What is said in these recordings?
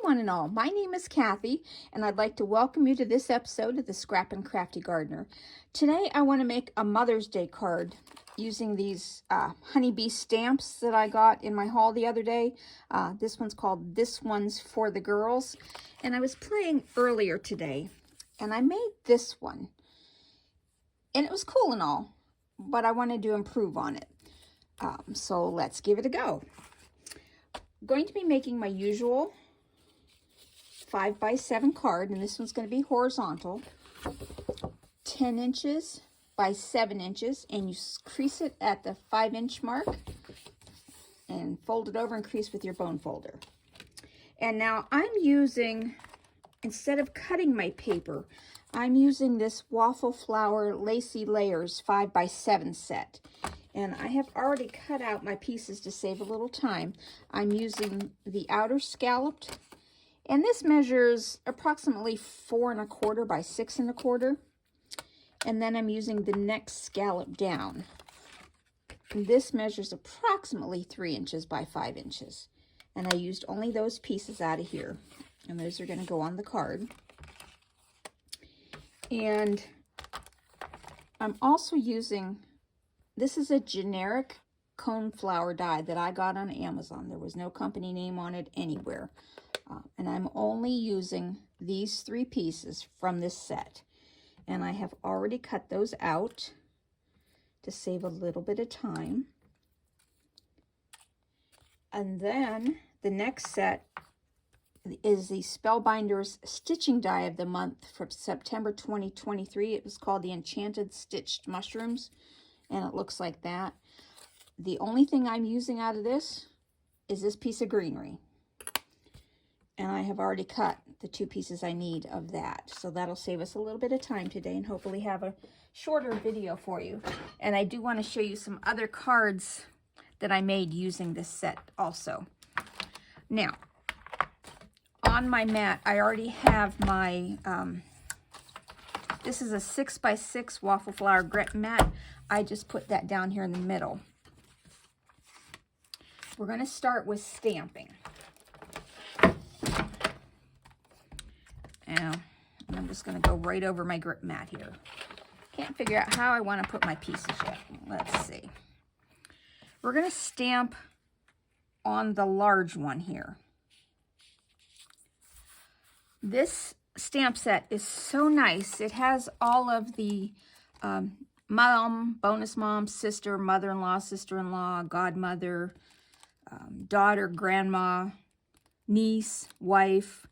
one and all. My name is Kathy, and I'd like to welcome you to this episode of the Scrap and Crafty Gardener. Today, I want to make a Mother's Day card using these honeybee stamps that I got in my haul the other day. This one's called This One's for the Girls. And I was playing earlier today, and I made this one. And it was cool and all, but I wanted to improve on it. So let's give it a go. I'm going to be making my usual 5x7 card, and this one's going to be horizontal, 10 inches by 7 inches, and you crease it at the 5-inch mark and fold it over and crease with your bone folder. And now I'm using, instead of cutting my paper, I'm using this Waffle Flower Lacy Layers 5x7 set. And I have already cut out my pieces to save a little time. I'm using the outer scalloped, and this measures approximately 4 1/4 by 6 1/4. And then I'm using the next scallop down. And this measures approximately 3 inches by 5 inches. And I used only those pieces out of here. And those are going to go on the card. And I'm also using, this is a generic cone flower die that I got on Amazon. There was no company name on it anywhere. And I'm only using these 3 pieces from this set. And I have already cut those out to save a little bit of time. And then the next set is the Spellbinders Stitching Die of the Month from September 2023. It was called the Enchanted Stitched Mushrooms, and it looks like that. The only thing I'm using out of this is this piece of greenery. And I have already cut the 2 pieces I need of that. So that'll save us a little bit of time today and hopefully have a shorter video for you. And I do want to show you some other cards that I made using this set also. Now, on my mat, I already have my, this is a 6x6 Waffle Flower grit mat. I just put that down here in the middle. We're going to start with stamping. And I'm just going to go right over my grit mat here. Can't figure out how I want to put my pieces yet. Let's see. We're going to stamp on the large one here. This stamp set is so nice. It has all of the mom, bonus mom, sister, mother-in-law, sister-in-law, godmother, daughter, grandma, niece, wife,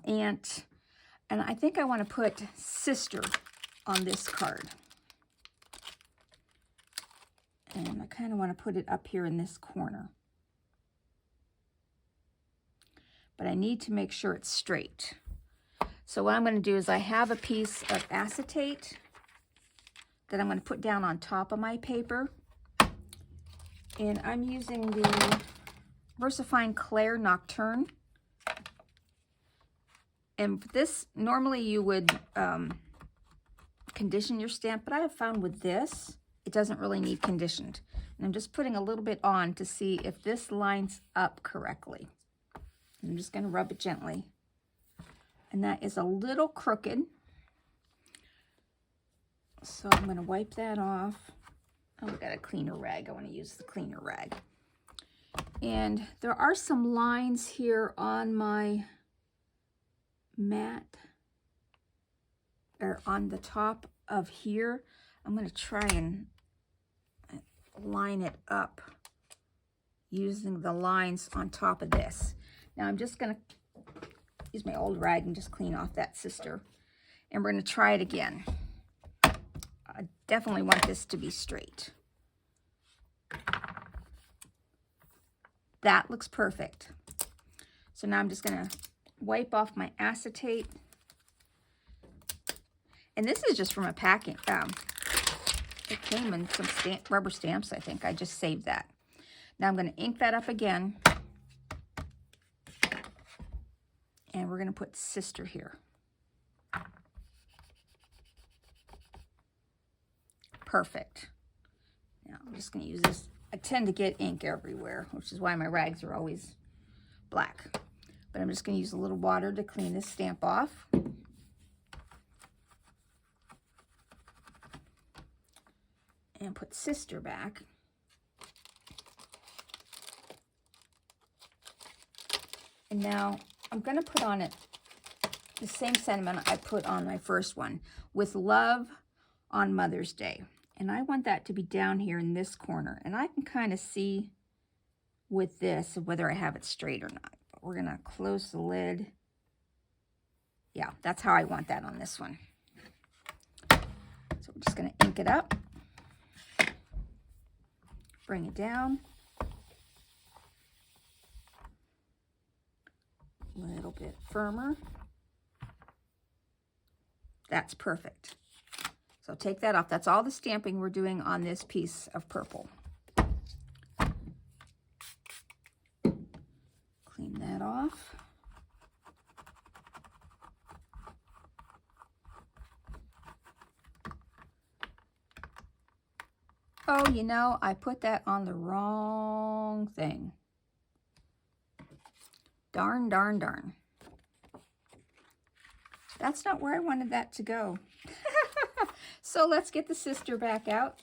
aunt, and I think I want to put sister on this card. And I kind of want to put it up here in this corner. But I need to make sure it's straight. So what I'm going to do is I have a piece of acetate that I'm going to put down on top of my paper. And I'm using the VersaFine Claire Nocturne. And this, normally you would condition your stamp, but I have found with this, it doesn't really need conditioned. And I'm just putting a little bit on to see if this lines up correctly. I'm just going to rub it gently. And that is a little crooked. So I'm going to wipe that off. Oh, we got a cleaner rag. I want to use the cleaner rag. And there are some lines here on my mat, or on the top of here. I'm going to try and line it up using the lines on top of this. Now I'm just going to use my old rag and just clean off that sister. And we're going to try it again. I definitely want this to be straight. That looks perfect. So now I'm just going to wipe off my acetate. And this is just from a packing. It came in some rubber stamps, I think. I just saved that. Now I'm going to ink that up again. And we're going to put sister here. Perfect. Now I'm just going to use this. I tend to get ink everywhere, which is why my rags are always black. But I'm just going to use a little water to clean this stamp off. And put Sister back. And now I'm going to put on it the same sentiment I put on my first one, with love on Mother's Day. And I want that to be down here in this corner. And I can kind of see with this whether I have it straight or not. But we're going to close the lid. Yeah, that's how I want that on this one. So we're just going to ink it up. Bring it down. A little bit firmer. That's perfect. So take that off. That's all the stamping we're doing on this piece of purple. Clean that off. Oh, you know, I put that on the wrong thing. Darn, darn, darn. That's not where I wanted that to go. So let's get the Sister back out.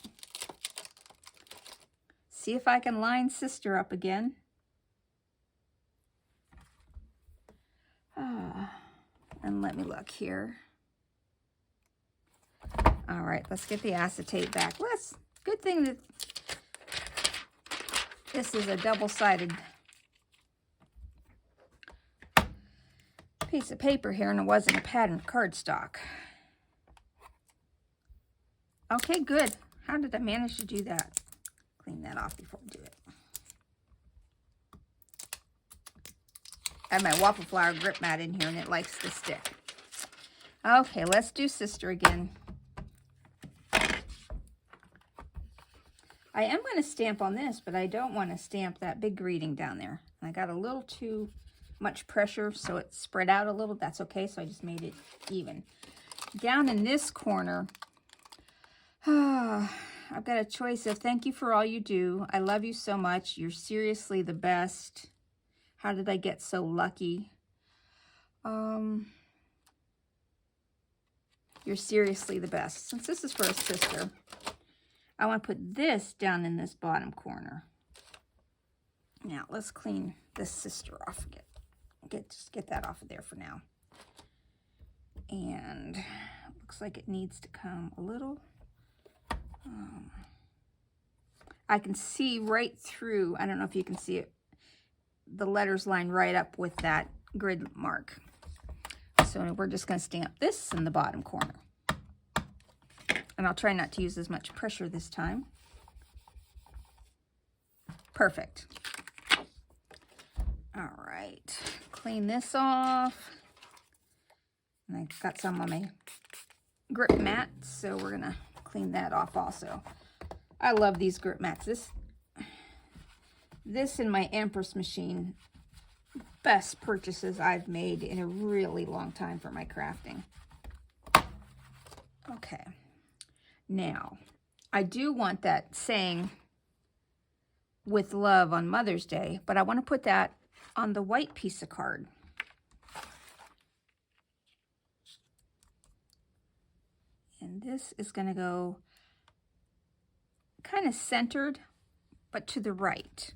See if I can line Sister up again. And let me look here. All right, let's get the acetate back. Good thing that this is a double-sided piece of paper here, and it wasn't a patterned cardstock. Okay, good. How did I manage to do that? Clean that off before I do it. I have my waffle flower grip mat in here, and it likes to stick. Okay, let's do Sister again. I am going to stamp on this, but I don't want to stamp that big greeting down there. I got a little too much pressure, so it spread out a little. That's okay, so I just made it even. Down in this corner, I've got a choice of thank you for all you do. I love you so much. You're seriously the best. How did I get so lucky? You're seriously the best. Since this is for a sister, I want to put this down in this bottom corner. Now, let's clean this Sister off again. Just get that off of there for now. And looks like it needs to come a little. I can see right through, I don't know if you can see it, the letters line right up with that grid mark. So we're just going to stamp this in the bottom corner. And I'll try not to use as much pressure this time. Perfect. All right, clean this off. And I've got some on my grip mat, so we're gonna clean that off also. I love these grip mats. This and my Empress machine, best purchases I've made in a really long time for my crafting. Okay, now I do want that saying with love on Mother's Day, but I want to put that on the white piece of card. And this is going to go kind of centered, but to the right.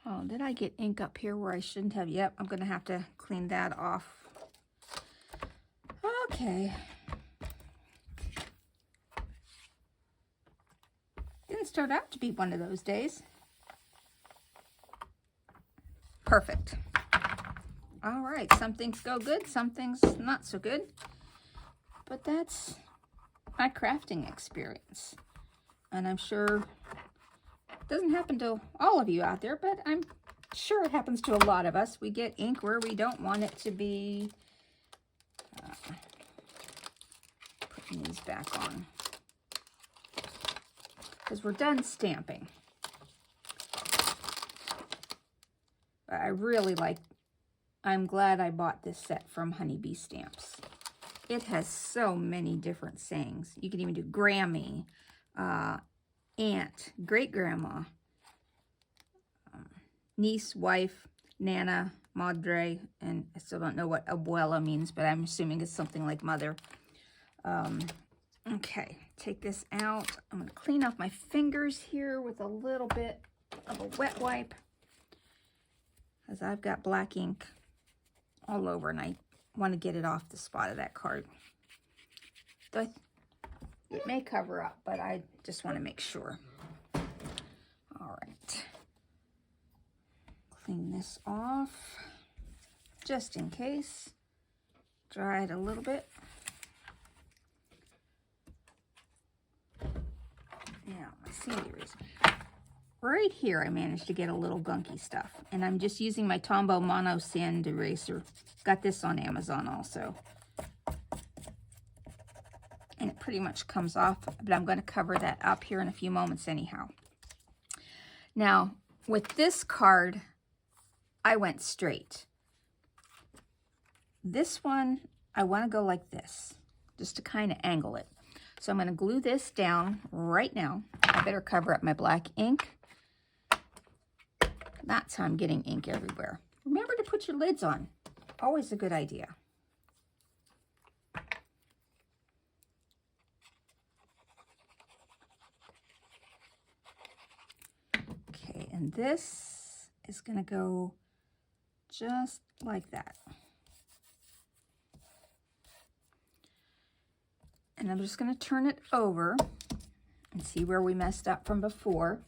Oh, did I get ink up here where I shouldn't have? Yep, I'm going to have to clean that off. Okay. Didn't start out to be one of those days. Perfect. All right, some things go good, some things not so good. But that's my crafting experience. And I'm sure it doesn't happen to all of you out there, but I'm sure it happens to a lot of us. We get ink where we don't want it to be. Putting these back on. Because we're done stamping. But I really like, I'm glad I bought this set from Honeybee Stamps. It has so many different sayings. You can even do Grammy, Aunt, Great Grandma, niece, wife, nana, madre, and I still don't know what abuela means, but I'm assuming it's something like mother. Okay, take this out. I'm going to clean off my fingers here with a little bit of a wet wipe, as I've got black ink all over and I want to get it off the spot of that card. It may cover up, but I just want to make sure. All right. Clean this off just in case. Dry it a little bit. Now, my sandy eraser. Right here, I managed to get a little gunky stuff. And I'm just using my Tombow Mono Sand Eraser. Got this on Amazon also. And it pretty much comes off, but I'm going to cover that up here in a few moments anyhow. Now, with this card, I went straight. This one, I want to go like this, just to kind of angle it. So I'm going to glue this down right now. I better cover up my black ink. That's how I'm getting ink everywhere. Remember to put your lids on. Always a good idea. Okay, and this is going to go just like that. And I'm just going to turn it over and see where we messed up from before.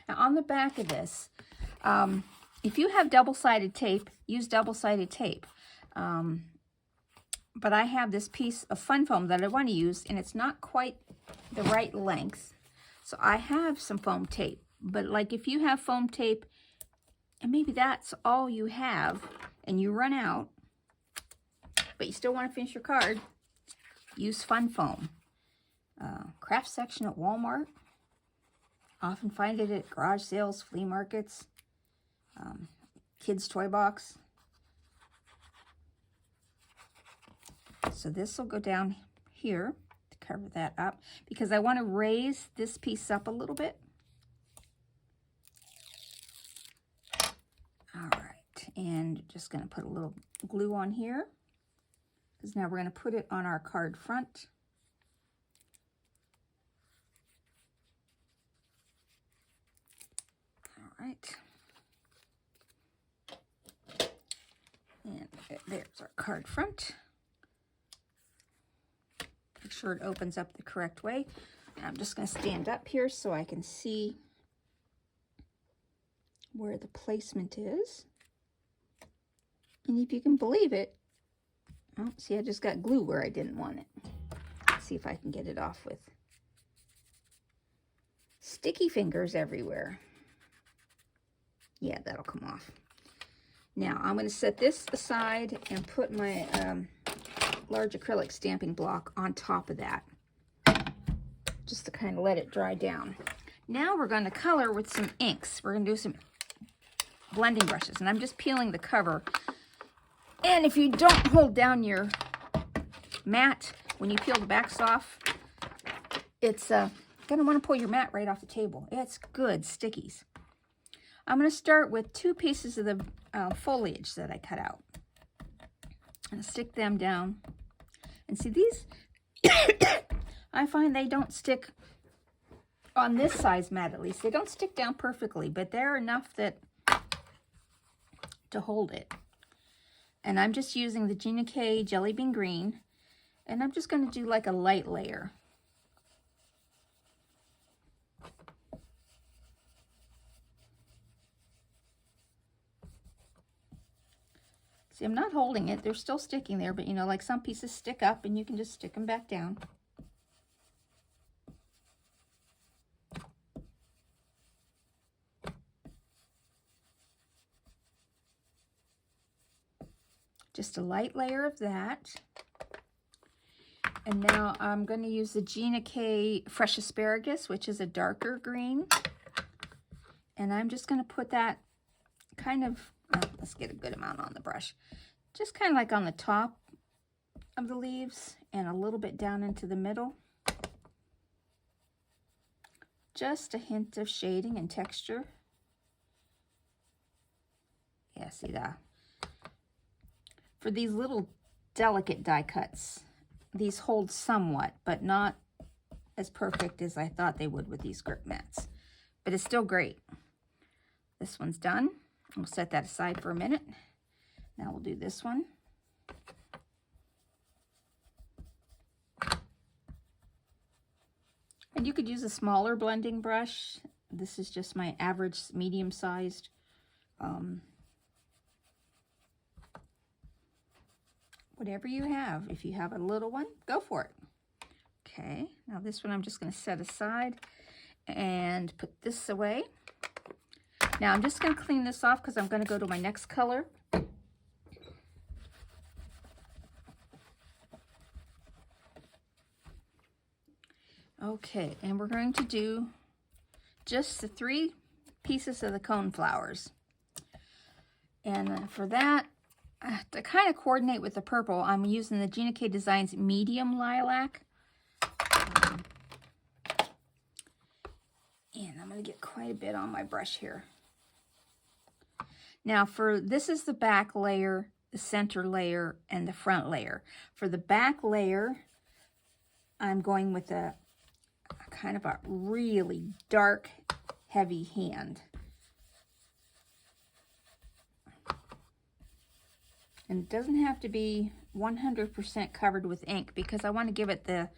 Now on the back of this, if you have double-sided tape, use double-sided tape. But I have this piece of fun foam that I want to use, and it's not quite the right length. So I have some foam tape. But like if you have foam tape, and maybe that's all you have, and you run out, but you still want to finish your card, use fun foam. Craft section at Walmart. Often find it at garage sales, flea markets, kids' toy box. So this will go down here to cover that up because I want to raise this piece up a little bit. All right, and just going to put a little glue on here because now we're going to put it on our card front. All right. And there's our card front. Make sure it opens up the correct way. I'm just going to stand up here so I can see where the placement is. And if you can believe it, oh, see, I just got glue where I didn't want it. Let's see if I can get it off with sticky fingers everywhere. Yeah, that'll come off. Now, I'm going to set this aside and put my large acrylic stamping block on top of that, just to kind of let it dry down. Now we're going to color with some inks. We're going to do some blending brushes, and I'm just peeling the cover. And if you don't hold down your mat when you peel the backs off, it's going to want to pull your mat right off the table. It's good stickies. I'm going to start with 2 pieces of the foliage that I cut out. I'm going to stick them down. And see, these, I find they don't stick on this size mat, at least. They don't stick down perfectly, but they're enough that to hold it. And I'm just using the GinaK Jelly Bean Green, and I'm just going to do like a light layer. See, I'm not holding it. They're still sticking there, but you know, like some pieces stick up and you can just stick them back down. Just a light layer of that. And now I'm going to use the GinaK Fresh Asparagus, which is a darker green. And I'm just going to put that kind of, let's get a good amount on the brush. Just kind of like on the top of the leaves and a little bit down into the middle. Just a hint of shading and texture. see that. For these little delicate die cuts, these hold somewhat, but not as perfect as I thought they would with these grip mats. But it's still great. This one's done. We'll set that aside for a minute. Now we'll do this one. And you could use a smaller blending brush. This is just my average medium-sized. Whatever you have. If you have a little one, go for it. Okay, now this one I'm just going to set aside and put this away. Now I'm just going to clean this off because I'm going to go to my next color. Okay, and we're going to do just the 3 pieces of the cone flowers. And for that, to kind of coordinate with the purple, I'm using the GinaK Designs Medium Lilac. And I'm going to get quite a bit on my brush here. Now this is the back layer, the center layer, and the front layer. For the back layer, I'm going with a kind of a really dark, heavy hand. And it doesn't have to be 100% covered with ink because I want to give it the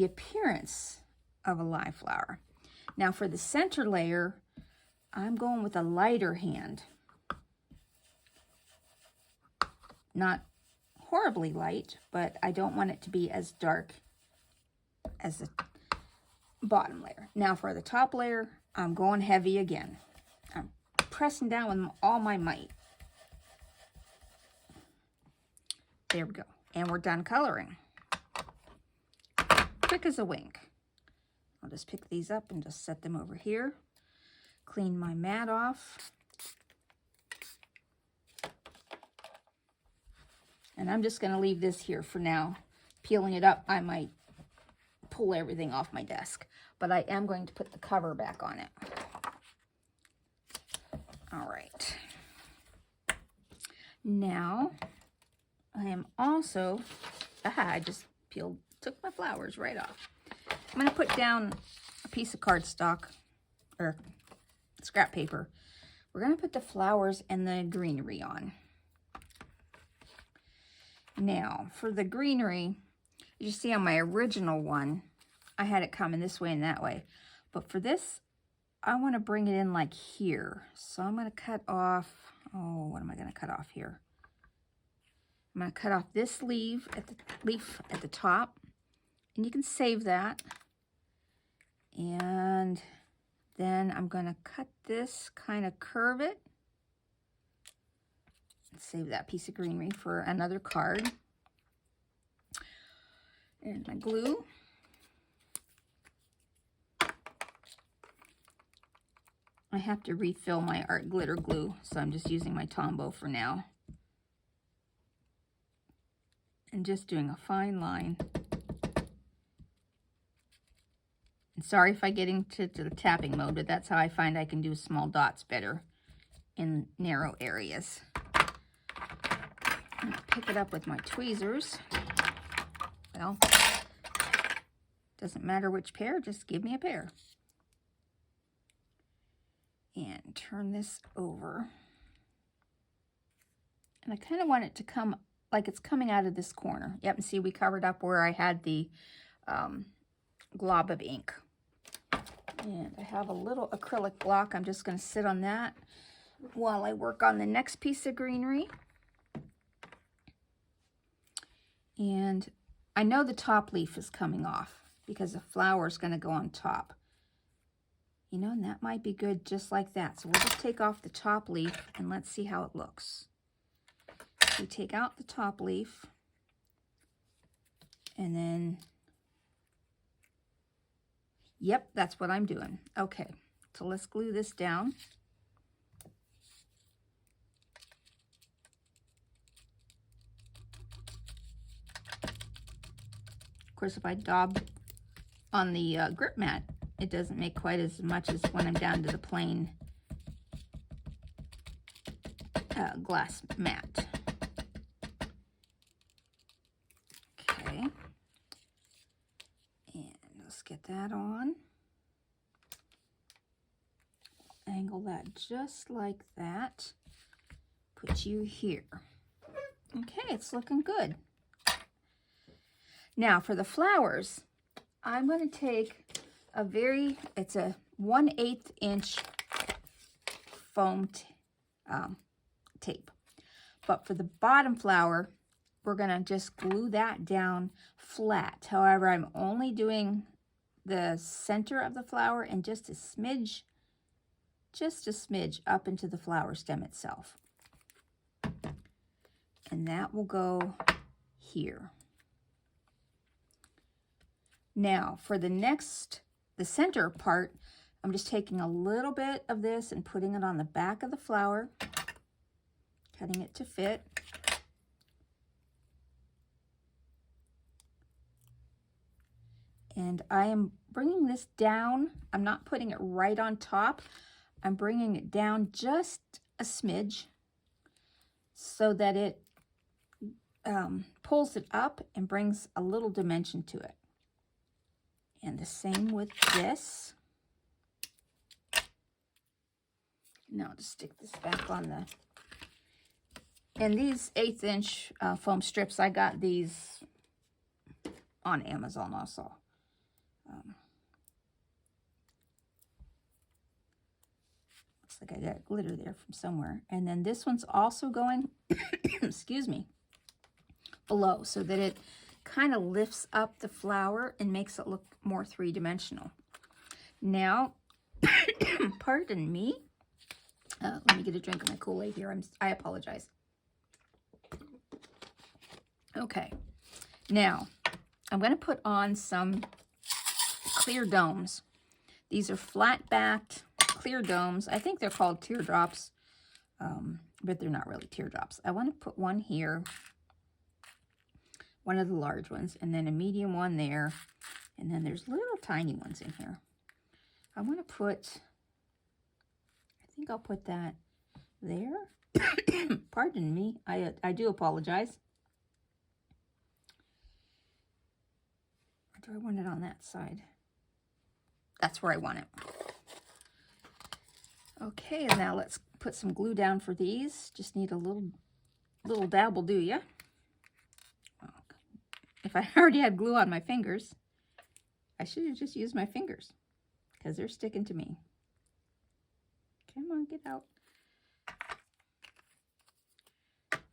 appearance of a live flower. Now for the center layer, I'm going with a lighter hand. Not horribly light, but I don't want it to be as dark as the bottom layer. Now for the top layer, I'm going heavy again. I'm pressing down with all my might. There we go. And we're done coloring. Quick as a wink. I'll just pick these up and just set them over here. Clean my mat off. And I'm just going to leave this here for now. Peeling it up, I might pull everything off my desk. But I am going to put the cover back on it. All right. Now, I am also, I just took my flowers right off. I'm going to put down a piece of cardstock, or scrap paper. We're going to put the flowers and the greenery on. Now, for the greenery, you see on my original one, I had it coming this way and that way. But for this, I want to bring it in like here. So I'm going to cut off, what am I going to cut off here? I'm going to cut off this leaf at the top. And you can save that. And then I'm going to cut this, kind of curve it. Save that piece of greenery for another card. And my glue. I have to refill my art glitter glue, so I'm just using my Tombow for now. And just doing a fine line. And sorry if I get into the tapping mode, but that's how I find I can do small dots better in narrow areas. Pick it up with my tweezers. Well, doesn't matter which pair, just give me a pair. And turn this over. And I kind of want it to come like it's coming out of this corner. Yep, and see we covered up where I had the glob of ink. And I have a little acrylic block. I'm just going to sit on that while I work on the next piece of greenery. And I know the top leaf is coming off because the flower is going to go on top. You know, and that might be good just like that. So we'll just take off the top leaf and let's see how it looks. We take out the top leaf and then, yep, that's what I'm doing. Okay, so let's glue this down. Of course, if I daub on the grip mat, it doesn't make quite as much as when I'm down to the plain glass mat. Okay. And let's get that on. Angle that just like that. Put you here. Okay, it's looking good. Now for the flowers, I'm going to take it's a 1/8 inch foam tape. But for the bottom flower, we're going to just glue that down flat. However, I'm only doing the center of the flower and just a smidge up into the flower stem itself. And that will go here. Now for the center part, I'm just taking a little bit of this and putting it on the back of the flower, cutting it to fit. And I am bringing this down. I'm not putting it right on top. I'm bringing it down just a smidge so that it pulls it up and brings a little dimension to it. And the same with this. Now I'll just stick this back on the... And these 1/8 inch foam strips, I got these on Amazon also. Looks like I got glitter there from somewhere. And then this one's also going, excuse me, below, so that it kind of lifts up the flower and makes it look more three-dimensional. Now, pardon me. Let me get a drink of my Kool-Aid here. I apologize. Okay. Now, I'm going to put on some clear domes. These are flat-backed clear domes. I think they're called teardrops, but they're not really teardrops. I want to put one here, one of the large ones, and then a medium one there, and then there's little tiny ones in here. I want to put, I think I'll put that there. Pardon me, I do apologize. Or do I want it on that side? That's where I want it. Okay, and now let's put some glue down for these. Just need a little dab will do ya. If I already had glue on my fingers, I should have just used my fingers because they're sticking to me. Come on, get out.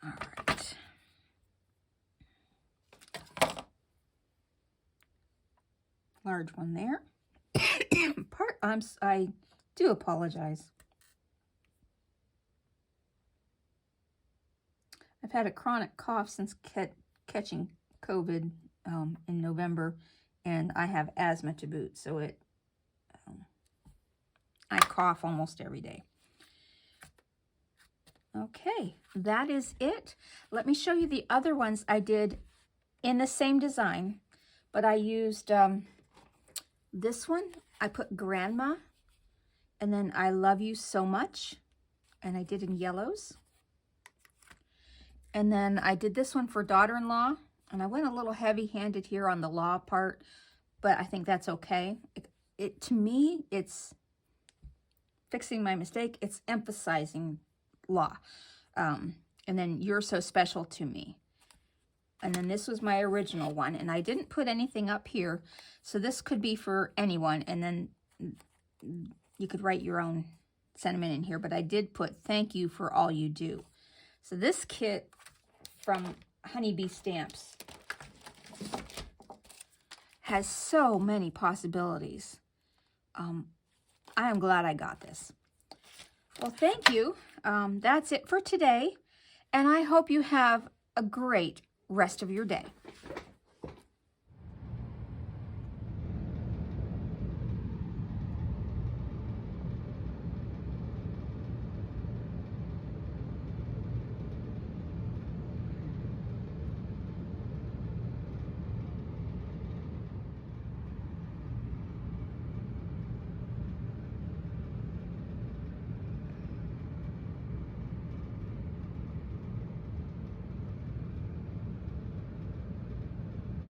All right. Large one there. I do apologize. I've had a chronic cough since catching COVID in November, and I have asthma to boot, so I cough almost every day. Okay, that is it. Let me show you the other ones I did in the same design, but I used this one. I put Grandma, and then I Love You So Much, and I did in yellows. And then I did this one for Daughter-in-Law, and I went a little heavy-handed here on the law part, but I think that's okay. To me, it's fixing my mistake. It's emphasizing law. And then You're So Special to Me. And then this was my original one, and I didn't put anything up here, so this could be for anyone, and then you could write your own sentiment in here, but I did put Thank You for All You Do. So this kit from Honeybee Stamps has so many possibilities. I am glad I got this. Well, thank you. That's it for today, and I hope you have a great rest of your day.